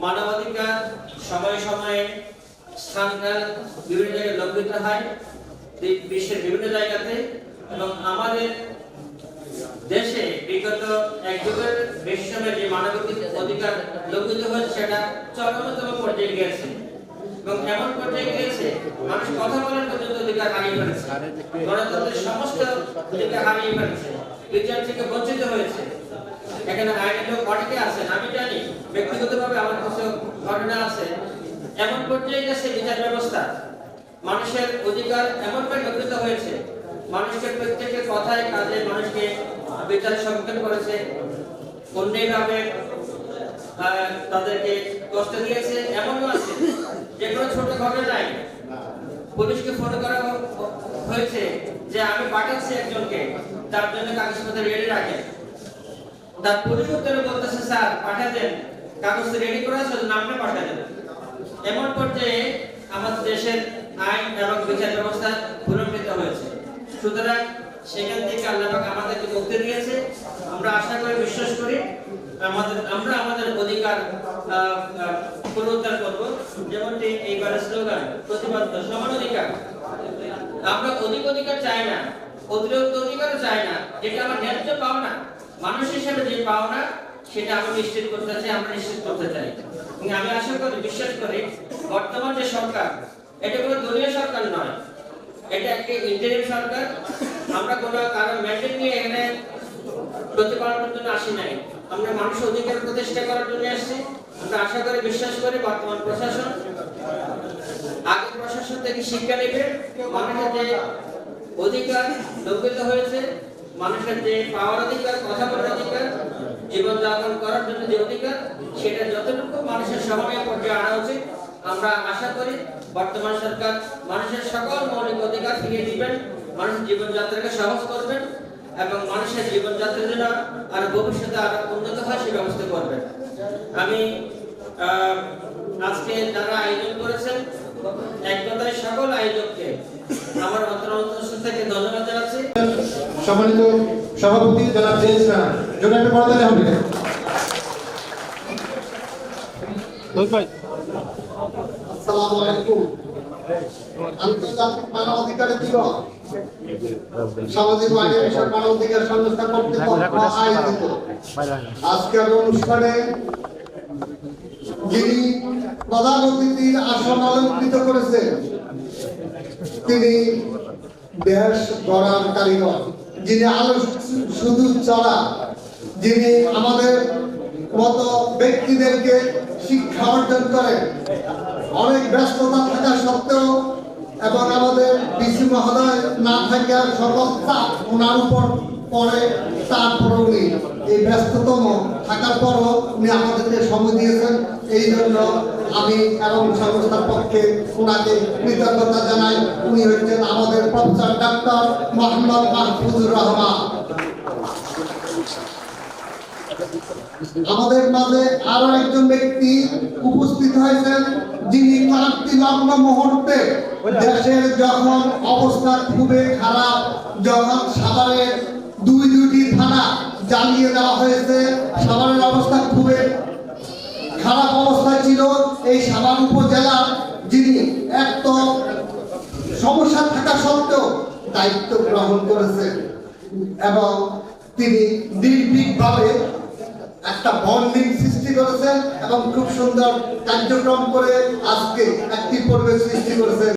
মানবাধিকার সময় সময়ে স্থানকাল বিভিন্ন জায়গায় লঙ্ঘিত হয় বিশ্বের বিভিন্ন জায়গাতে, এবং আমাদের দেশে বিগত এক যুগের বেশি সময় যে মানবাধিকার অধিকার লঙ্ঘিত হয়েছে সেটা চরমতম পর্যায়ে গিয়েছে, এবং এমন পর্যায়ে গিয়েছে মানুষ কথা বলার পর্যন্ত অধিকার হারিয়ে ফেলেছে, গণতন্ত্রের সমস্ত অধিকার হারিয়ে ফেলেছে, বিচার থেকে বঞ্চিত হয়েছে। এখানে আইনের লোক অনেকে আছেন, আমি জানি ব্যক্তিগতভাবে আমার কিছু ঘটনা আছে। এমন পর্যায়ে গেছে বিচার ব্যবস্থা, মানুষের অধিকার এমনভাবে লঙ্ঘিত হয়েছে, মানুষকে প্রত্যেকের কথায় কাজে মানুষকে বিচারের সম্মুখীন করেছে, অন্যভাবে তাদেরকে কষ্ট দিয়েছে। এমনও আছে যে কোনো ছোট ঘটনায় পুলিশকে ফোন করা হয়েছে যে আমি পাঠাচ্ছি একজনকে, তার জন্য কাগজপত্র রেডি রাখেন। তার পুলিশ উত্তরে বলতেছে স্যার পাঠা দেন, কাগজ রেডি করা আছে, নামটা পাঠা দেন। এমন পর্যায়ে আমাদের দেশের আইন এবং বিচার ব্যবস্থা ভূমিত হয়েছে। সুতরাং সেখান থেকে আল্লাহ পাক আমাদেরকে মুক্তি দিয়েছে। আমরা আশা করি, বিশ্বাস করি আমরা আমাদের অধিকার পুনরুদ্ধার করব। যেমনটি এইবারের স্লোগান প্রতিবাদ সমান অধিকার। আমরা অধিক অধিকার চাই না, অতিরিক্ত অধিকারও চাই না, যেটা আমার ন্যায্য পাওনা, মানুষ হিসেবে যে পাওনা সেটা আমরা নিশ্চিত করতে চাই, আমরা নিশ্চিত করতে চাই। আমি আশা করি, বিশ্বাস করি বর্তমান যে সরকার, এটা কোনো দলীয় সরকার নয়, এটা একটা ইন্টারিম সরকার। আমরা কোনো কারণ ম্যান্ডেট নিয়ে এখানে প্রতিপালনের জন্য আসি নাই, আমরা মানুষের অধিকার প্রতিষ্ঠা করার জন্য আসছি। আমরা আশা করি, বিশ্বাস করি বর্তমান প্রশাসন আগে প্রশাসন থেকে শিক্ষা নেবে, মানুষের যে অধিকার লঙ্ঘিত হয়েছে, মানুষের যে পাওয়ার অধিকার, কথা বলার অধিকার, জীবনযাপন করার জন্য যে অধিকার, সেটা যতটুকু মানুষের সময় পর্যায়ে আনা উচিত। আমরা আশা করি বর্তমান সরকার মানুষের সকল মৌলিক অধিকার ফিরিয়ে দিবেন, মানুষের জীবনযাত্রাকে সহজ করবেন, এবং মানুষের জীবনযাত্রার জন্য আর ভবিষ্যতে আরো উন্নত হয় সে ব্যবস্থা করবেন। আমি আজকে যারা আয়োজন করেছেন, এক কথায় সকল আয়োজককে আমার অন্তর থেকে ধন্যবাদ জানাচ্ছি। সম্মানিত সভাপতি জনাব জেমস খান, জোরে একটা বড় তালি হবে। আসসালামু আলাইকুম। আন্তর্জাতিক মানবাধিকারের দিবস সামাজিক বিষয় মানবাধিকার সংস্থা কর্তৃক আয়োজিত আজকের অনুষ্ঠানে যিনি প্রধান অতিথির আসন অলঙ্কৃত করেছেন, তিনি দেশ গড়ার কারিগর, যিনি আলো শুধু চড়া, যিনি আমাদের মতো ব্যক্তিদেরকে শিক্ষা অর্জন করেন। অনেক ব্যস্ততা থাকা সত্ত্বেও এবং আমাদের পিসি মহোদয় না থাকার সকল চাপ ওনার উপর পড়ে, তারপরে উনি এই ব্যস্ততম থাকার পরও উনি আমাদেরকে সময় দিয়েছেন। এই জন্য আমি এবং সংস্থার পক্ষে ওনাকে কৃতজ্ঞতা জানাই। উনি হচ্ছেন আমাদের প্রফেসর ডাক্তার মোহাম্মদ মাহফুজুর রহমান। আমাদের মাঝে আরো একজন ব্যক্তি উপস্থিত হয়েছেন, যিনি ক্লান্তি লগ্ন মুহূর্তে দেশের যখন অবস্থা খুবই খারাপ, যখন সাভারের দুইটি থানা জ্বালিয়ে দেওয়া হয়েছে, সাভারের অবস্থা খুবই খারাপ অবস্থায় ছিল, এই সাভার উপজেলার যিনি এত সমস্যা থাকা সত্ত্বেও দায়িত্ব গ্রহণ করেছেন এবং তিনি নির্ভীকভাবে একটা বন্ডিং সৃষ্টি করেছেন এবং খুব সুন্দর কার্যক্রম করে আজকে একটি পরিবেশ সৃষ্টি করেছেন।